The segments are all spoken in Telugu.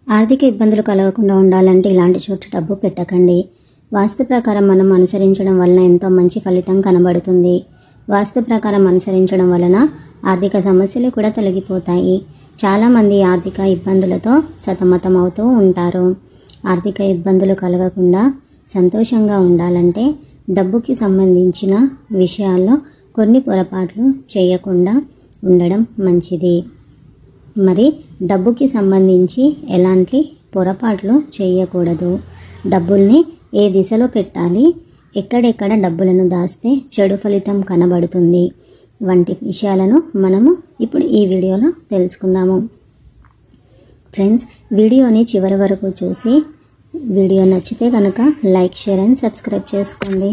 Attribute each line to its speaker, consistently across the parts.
Speaker 1: ఆర్థిక ఇబ్బందులు కలగకుండా ఉండాలంటే ఇలాంటి చోట డబ్బు పెట్టకండి. వాస్తు ప్రకారం మనం అనుసరించడం వలన ఎంతో మంచి ఫలితం కనబడుతుంది. వాస్తు ప్రకారం అనుసరించడం వలన ఆర్థిక సమస్యలు కూడా తొలగిపోతాయి. చాలామంది ఆర్థిక ఇబ్బందులతో సతమతమవుతూ ఉంటారు. ఆర్థిక ఇబ్బందులు కలగకుండా సంతోషంగా ఉండాలంటే డబ్బుకి సంబంధించిన విషయాల్లో కొన్ని పొరపాట్లు చేయకుండా ఉండడం మంచిది. మరి డబ్బుకి సంబంధించి ఎలాంటి పొరపాట్లు చేయకూడదు, డబ్బుల్ని ఏ దిశలో పెట్టాలి, ఎక్కడెక్కడ డబ్బులను దాస్తే చెడు ఫలితం కనబడుతుంది వంటి విషయాలను మనము ఇప్పుడు ఈ వీడియోలో తెలుసుకుందాము. ఫ్రెండ్స్, వీడియోని చివరి వరకు చూసి వీడియో నచ్చితే కనుక లైక్, షేర్ అండ్ సబ్స్క్రైబ్ చేసుకోండి.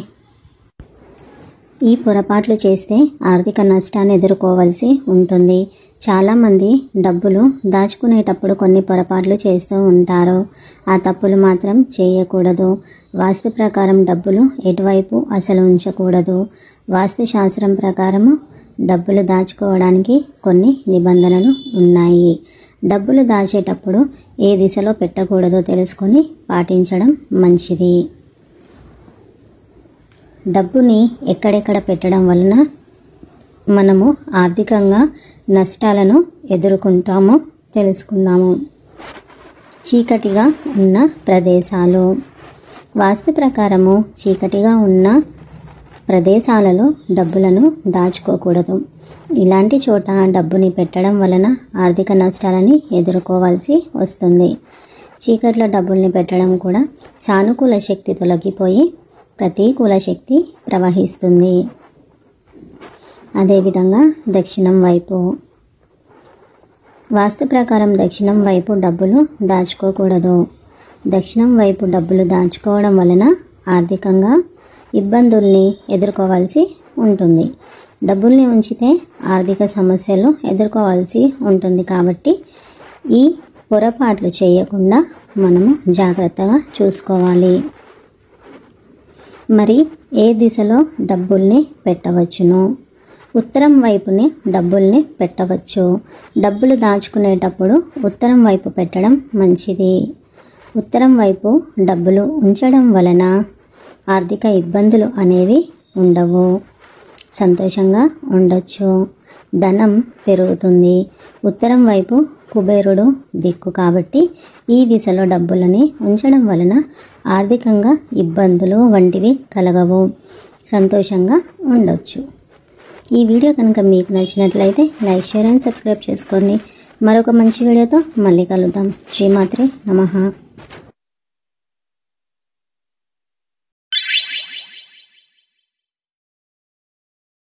Speaker 1: ఈ పొరపాట్లు చేస్తే ఆర్థిక నష్టాన్ని ఎదుర్కోవాల్సి ఉంటుంది. చాలామంది డబ్బులు దాచుకునేటప్పుడు కొన్ని పొరపాట్లు చేస్తూ ఉంటారు. ఆ తప్పులు మాత్రం చేయకూడదు. వాస్తు ప్రకారం డబ్బులు ఎటువైపు అసలు ఉంచకూడదు. వాస్తు శాస్త్రం ప్రకారము డబ్బులు దాచుకోవడానికి కొన్ని నిబంధనలు ఉన్నాయి. డబ్బులు దాచేటప్పుడు ఏ దిశలో పెట్టకూడదో తెలుసుకొని పాటించడం మంచిది. డబ్బుని ఎక్కడెక్కడ పెట్టడం వలన మనము ఆర్థికంగా నష్టాలను ఎదుర్కొంటామో తెలుసుకుందాము. చీకటిగా ఉన్న ప్రదేశాలు. వాస్తు ప్రకారము చీకటిగా ఉన్న ప్రదేశాలలో డబ్బులను దాచుకోకూడదు. ఇలాంటి చోట డబ్బుని పెట్టడం వలన ఆర్థిక నష్టాలని ఎదుర్కోవాల్సి వస్తుంది. చీకట్లో డబ్బుల్ని పెట్టడం కూడా సానుకూల శక్తి తొలగిపోయి ప్రతికూల శక్తి ప్రవహిస్తుంది. అదేవిధంగా దక్షిణం వైపు. వాస్తు ప్రకారం దక్షిణం వైపు డబ్బులు దాచుకోకూడదు. దక్షిణం వైపు డబ్బులు దాచుకోవడం వలన ఆర్థికంగా ఇబ్బందుల్ని ఎదుర్కోవాల్సి ఉంటుంది. డబ్బుల్ని ఉంచితే ఆర్థిక సమస్యలు ఎదుర్కోవాల్సి ఉంటుంది. కాబట్టి ఈ పొరపాట్లు చేయకుండా మనము జాగ్రత్తగా చూసుకోవాలి. మరి ఏ దిశలో డబ్బుల్ని పెట్టవచ్చును? ఉత్తరం వైపుని డబ్బుల్ని పెట్టవచ్చు. డబ్బులు దాచుకునేటప్పుడు ఉత్తరం వైపు పెట్టడం మంచిది. ఉత్తరం వైపు డబ్బులు ఉంచడం వలన ఆర్థిక ఇబ్బందులు అనేవి ఉండవు. సంతోషంగా ఉండొచ్చు. ధనం పెరుగుతుంది. ఉత్తరం వైపు కుబేరుడు దిక్కు కాబట్టి ఈ దిశలో డబ్బులని ఉంచడం వలన ఆర్థికంగా ఇబ్బందులు వంటివి కలగవు. సంతోషంగా ఉండొచ్చు. ఈ వీడియో కనుక మీకు నచ్చినట్లయితే లైక్, షేర్ అండ్ సబ్స్క్రైబ్ చేసుకోండి. మరొక మంచి వీడియోతో మళ్ళీ కలుద్దాం. శ్రీమాత్రే నమః.